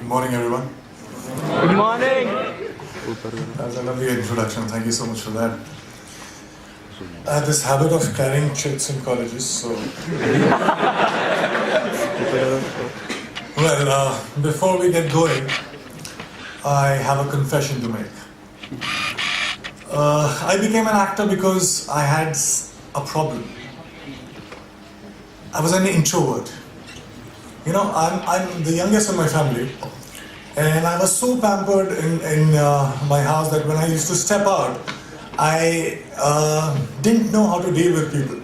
morning, everyone. Good morning. That's a lovely introduction. Thank you so much for that. I had this habit of carrying chits in colleges, so. Well, before we get going, I have a confession to make. I became an actor because I had a problem. I was an introvert. You know, I'm the youngest in my family, and I was so pampered in my house that when I used to step out, I didn't know how to deal with people.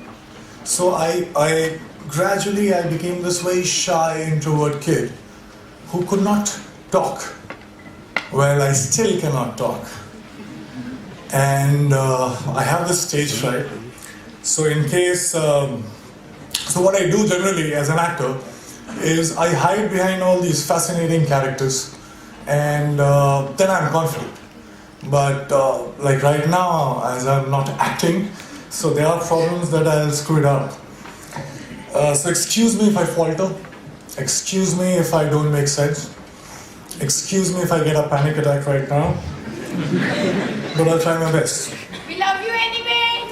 So I gradually became this very shy introvert kid who could not talk. Well, I still cannot talk. And I have this stage fright. So in case, so what I do generally as an actor is I hide behind all these fascinating characters, and then I'm confident. But like right now, as I'm not acting, so there are problems that I'll screw it up. So excuse me if I falter. Excuse me if I don't make sense. Excuse me if I get a panic attack right now. But I'll try my best. We love you anyway!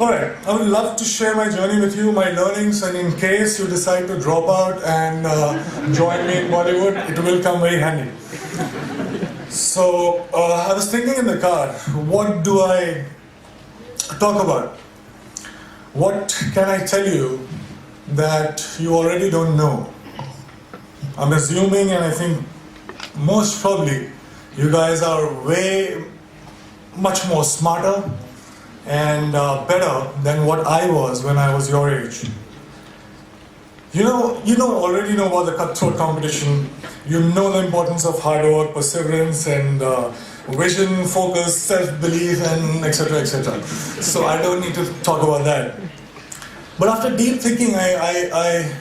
Alright, I would love to share my journey with you, my learnings, and in case you decide to drop out and join me in Bollywood, it will come very handy. So, I was thinking in the car, what do I talk about? What can I tell you that you already don't know? I'm assuming, and I think most probably, you guys are way much more smarter and better than what I was when I was your age. You already know about the cutthroat competition. You know the importance of hard work, perseverance, and vision, focus, self-belief, and etc., etc. So I don't need to talk about that. But after deep thinking, I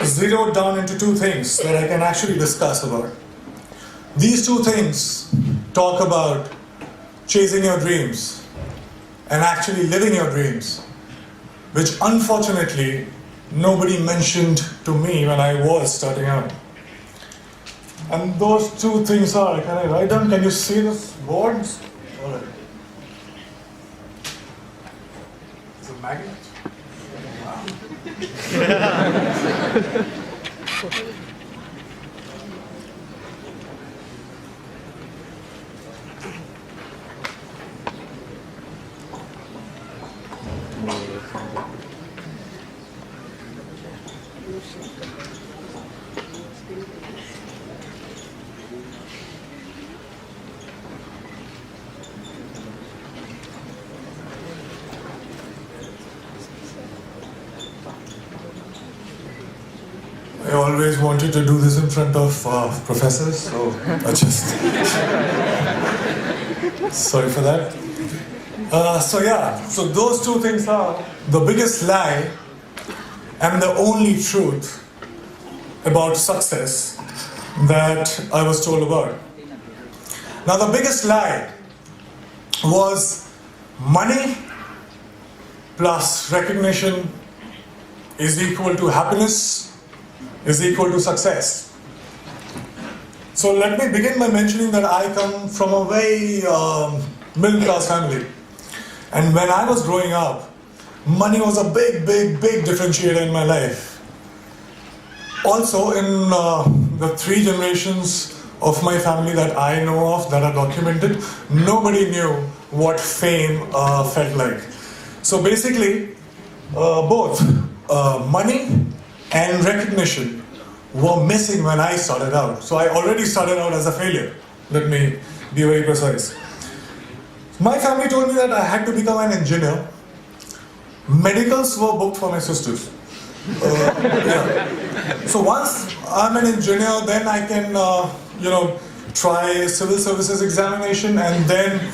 zeroed down into two things that I can actually discuss about. These two things talk about chasing your dreams and actually living your dreams, which unfortunately nobody mentioned to me when I was starting out. And those two things are, can I write down? Can you see this board? All right. It's a magnet? Wow. I always wanted to do this in front of professors, so I just... Sorry for that. So those two things are the biggest lie and the only truth about success that I was told about. Now the biggest lie was money plus recognition is equal to happiness, is equal to success. So let me begin by mentioning that I come from a very middle-class family. And when I was growing up, money was a big differentiator in my life. Also, in the three generations of my family that I know of, that are documented, nobody knew what fame felt like. So basically, both money and recognition were missing when I started out. So I already started out as a failure. Let me be very precise. My family told me that I had to become an engineer. Medicals were booked for my sisters. Yeah. So once I'm an engineer, then I can, try civil services examination, and then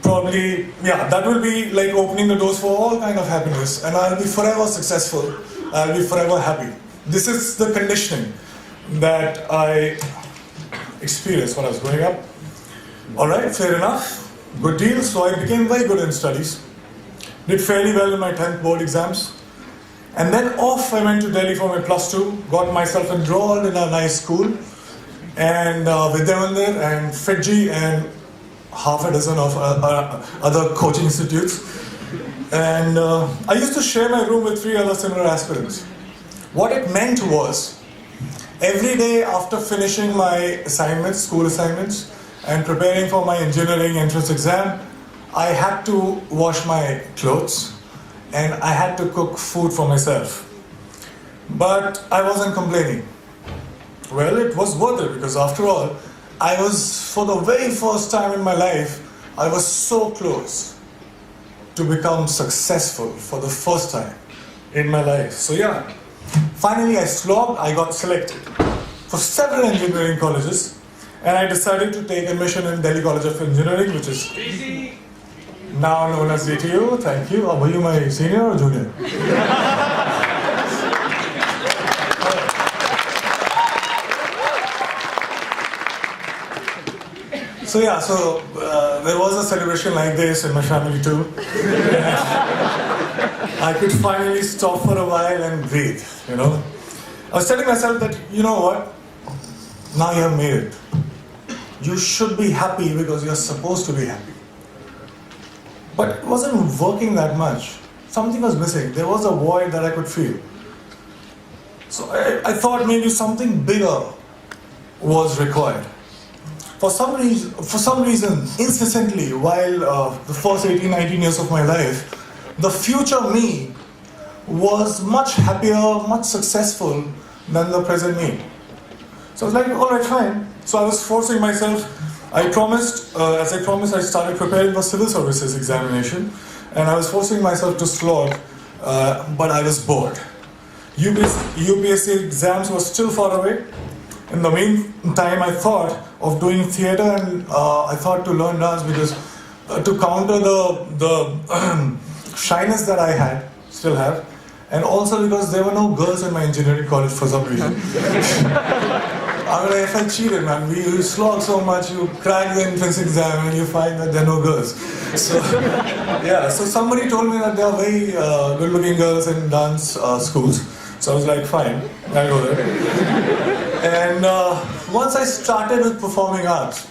probably, that will be like opening the doors for all kind of happiness, and I'll be forever successful. I'll be forever happy. This is the conditioning that I experienced when I was growing up. All right, fair enough. Good deal. So I became very good in studies. Did fairly well in my 10th board exams. And then off I went to Delhi for my +2, got myself enrolled in a nice school, and Vidyamandir and Fiji and half a dozen of other coaching institutes. And I used to share my room with 3 other similar aspirants. What it meant was, every day after finishing my assignments, school assignments, and preparing for my engineering entrance exam, I had to wash my clothes and I had to cook food for myself. But I wasn't complaining. Well, it was worth it because after all, I was, for the very first time in my life, I was so close to become successful for the first time in my life. So yeah, finally I slogged, I got selected for several engineering colleges, and I decided to take admission in Delhi College of Engineering, which is now known as DTU. Thank you. Were you my senior or junior? So yeah, there was a celebration like this in my family too. I could finally stop for a while and breathe, you know. I was telling myself that, you know what, now you have made it. You should be happy because you're supposed to be happy. But it wasn't working that much. Something was missing. There was a void that I could feel. So I thought maybe something bigger was required. For some reason, incessantly, while the first 18, 19 years of my life, the future me was much happier, much successful than the present me. So I was like, all right, fine. So I was forcing myself. I promised, I started preparing for civil services examination, and I was forcing myself to slog, but I was bored. UPSC exams were still far away. In the meantime, I thought of doing theatre, and I thought to learn dance because to counter the shyness that I still have, and also because there were no girls in my engineering college for some reason. I felt cheated, man. You slog so much, you crack the entrance exam, and you find that there are no girls. So, yeah. So somebody told me that there are very good-looking girls in dance schools. So I was like, fine, I'll go there. And once I started with performing arts,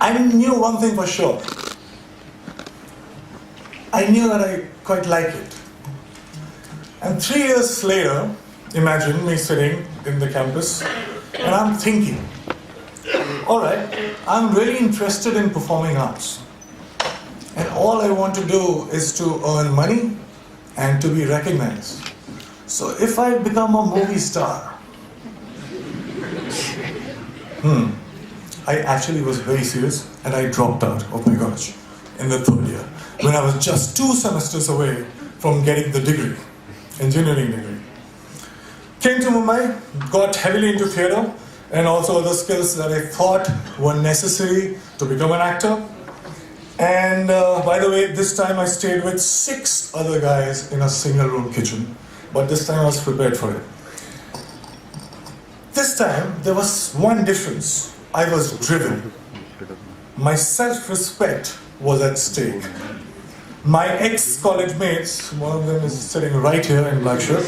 I knew one thing for sure. I knew that I quite like it. And 3 years later, imagine me sitting in the campus, and I'm thinking, all right, I'm really interested in performing arts. And all I want to do is to earn money and to be recognized. So if I become a movie star, I actually was very serious, and I dropped out of my college in the 3rd year, when I was just 2 semesters away from getting the degree, engineering degree. Came to Mumbai, got heavily into theatre, and also other skills that I thought were necessary to become an actor. And by the way, this time I stayed with 6 other guys in a single room kitchen, but this time I was prepared for it. This time, there was one difference. I was driven. My self-respect was at stake. My ex-college mates, one of them is sitting right here in black shirt,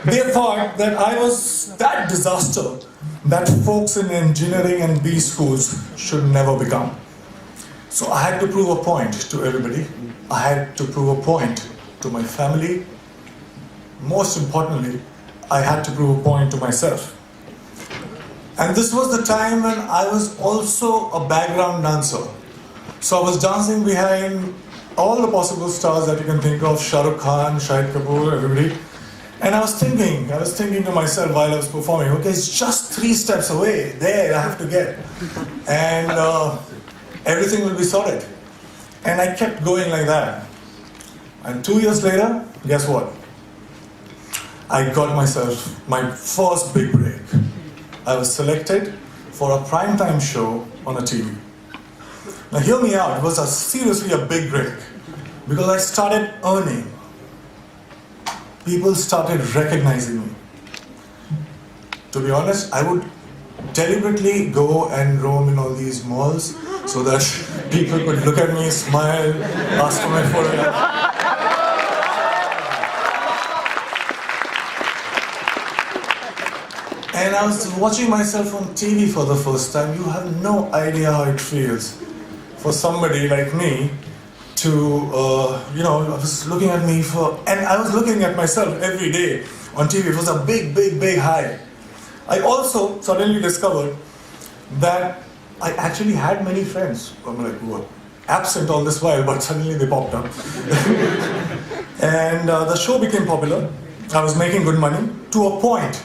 they thought that I was that disaster that folks in engineering and B schools should never become. So I had to prove a point to everybody. I had to prove a point to my family. Most importantly, I had to prove a point to myself. And this was the time when I was also a background dancer. So I was dancing behind all the possible stars that you can think of, Shah Rukh Khan, Shahid Kapoor, everybody. And I was thinking to myself while I was performing, okay, it's just 3 steps away, there I have to get. And everything will be sorted. And I kept going like that. And 2 years later, guess what? I got myself my first big break. I was selected for a primetime show on a TV. Now hear me out, it was seriously a big break because I started earning. People started recognizing me. To be honest, I would deliberately go and roam in all these malls so that people could look at me, smile, ask for my photograph. And I was watching myself on TV for the first time. You have no idea how it feels for somebody like me to, I was looking at me and I was looking at myself every day on TV. It was a big, big, big high. I also suddenly discovered that I actually had many friends. I'm like, who were absent all this while, but suddenly they popped up. And the show became popular. I was making good money to a point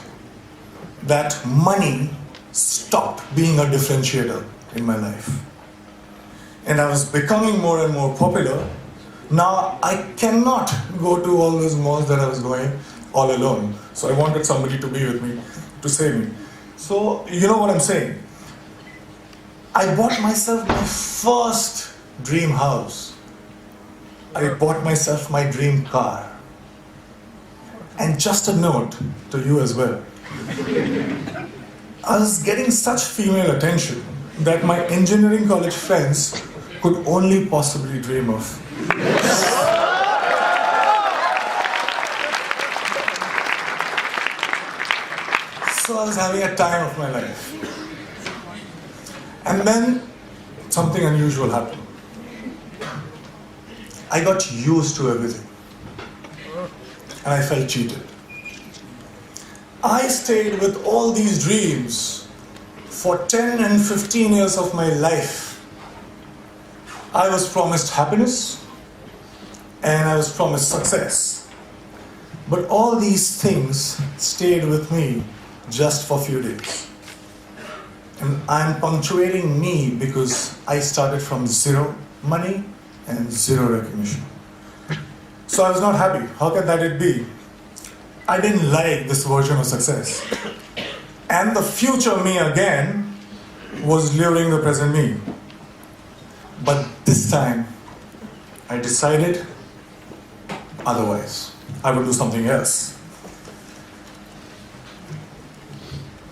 that money stopped being a differentiator in my life. And I was becoming more and more popular. Now I cannot go to all those malls that I was going all alone. So I wanted somebody to be with me, to save me. So you know what I'm saying? I bought myself my first dream house. I bought myself my dream car. And just a note to you as well. I was getting such female attention that my engineering college friends could only possibly dream of. So I was having a time of my life. And then something unusual happened. I got used to everything. And I felt cheated. I stayed with all these dreams for 10 and 15 years of my life. I was promised happiness and I was promised success. But all these things stayed with me just for a few days. And I'm punctuating me because I started from zero money and zero recognition. So I was not happy. How can that it be? I didn't like this version of success. And the future me again was luring the present me. But this time, I decided otherwise. I would do something else.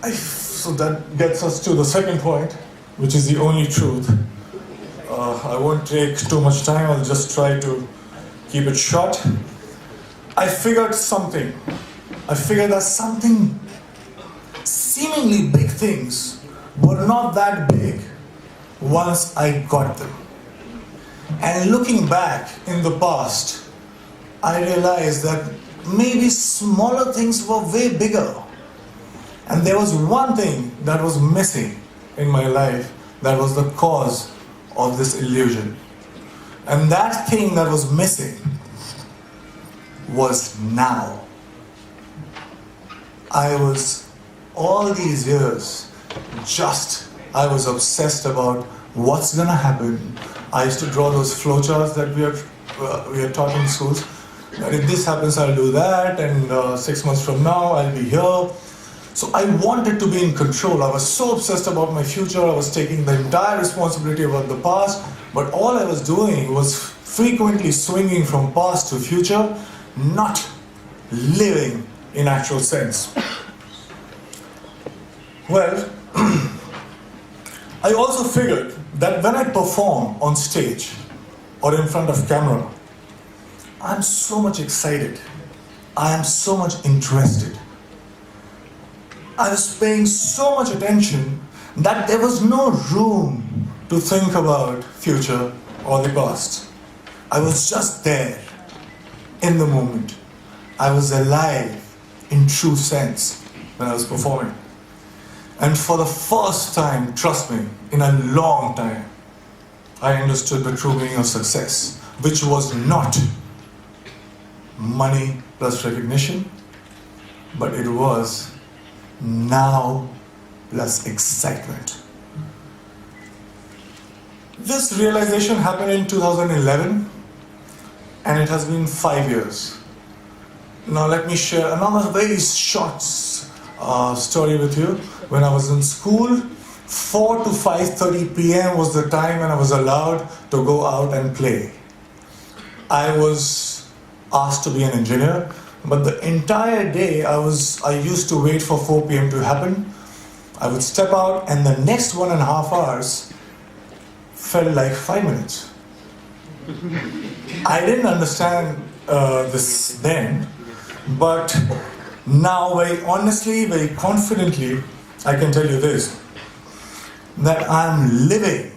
So that gets us to the second point, which is the only truth. I won't take too much time, I'll just try to keep it short. I figured something. I figured that something, seemingly big things, were not that big once I got them. And looking back in the past, I realized that maybe smaller things were way bigger. And there was one thing that was missing in my life that was the cause of this illusion. And that thing that was missing was now. I was, all these years, I was obsessed about what's gonna happen. I used to draw those flowcharts that we are taught in schools. And if this happens, I'll do that, and 6 months from now, I'll be here. So I wanted to be in control. I was so obsessed about my future. I was taking the entire responsibility about the past, but all I was doing was frequently swinging from past to future, not living in actual sense. Well, I also figured that when I perform on stage or in front of camera, I'm so much excited. I am so much interested. I was paying so much attention that there was no room to think about future or the past. I was just there, in the moment. I was alive in true sense when I was performing. And for the first time, trust me, in a long time, I understood the true meaning of success, which was not money plus recognition, but it was now plus excitement. This realization happened in 2011, and it has been 5 years. Now let me share another very short story with you. When I was in school, 4 to 5:30 p.m. was the time when I was allowed to go out and play. I was asked to be an engineer, but the entire day I used to wait for 4 p.m. to happen. I would step out, and the next 1.5 hours felt like 5 minutes. I didn't understand this then, but Now, very honestly, very confidently, I can tell you this, that I'm living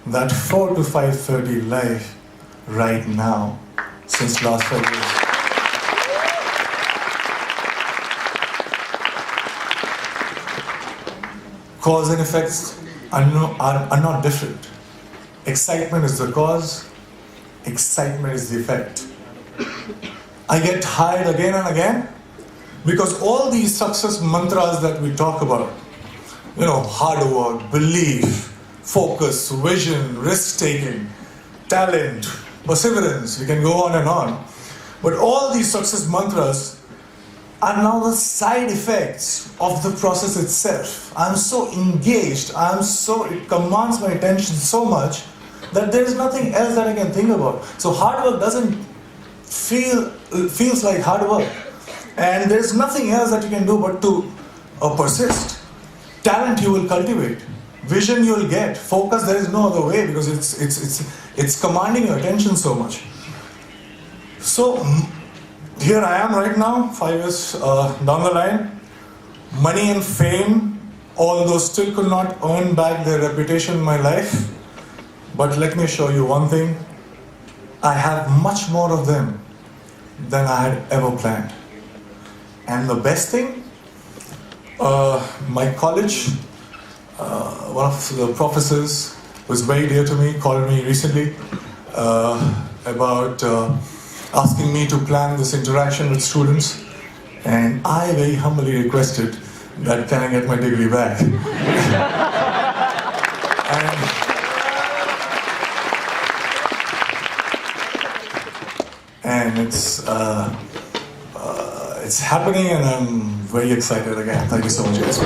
that 4 to 5:30 life right now since last 5 years. Cause and effects are not different. Excitement is the cause, excitement is the effect. I get tired again and again because all these success mantras that we talk about, hard work, belief, focus, vision, risk taking, talent, perseverance, we can go on and on. But all these success mantras are now the side effects of the process itself. I'm so engaged, it commands my attention so much that there is nothing else that I can think about. So hard work doesn't feels like hard work. And there's nothing else that you can do but to persist. Talent you will cultivate. Vision you will get. Focus, there is no other way because it's commanding your attention so much. So here I am right now, 5 years down the line. Money and fame, although still could not earn back their reputation in my life. But let me show you one thing. I have much more of them than I had ever planned. And the best thing, my college, one of the professors who is very dear to me called me recently about asking me to plan this interaction with students, and I very humbly requested that can I get my degree back? and it's happening, and I'm very excited again. Thank you so much, guys.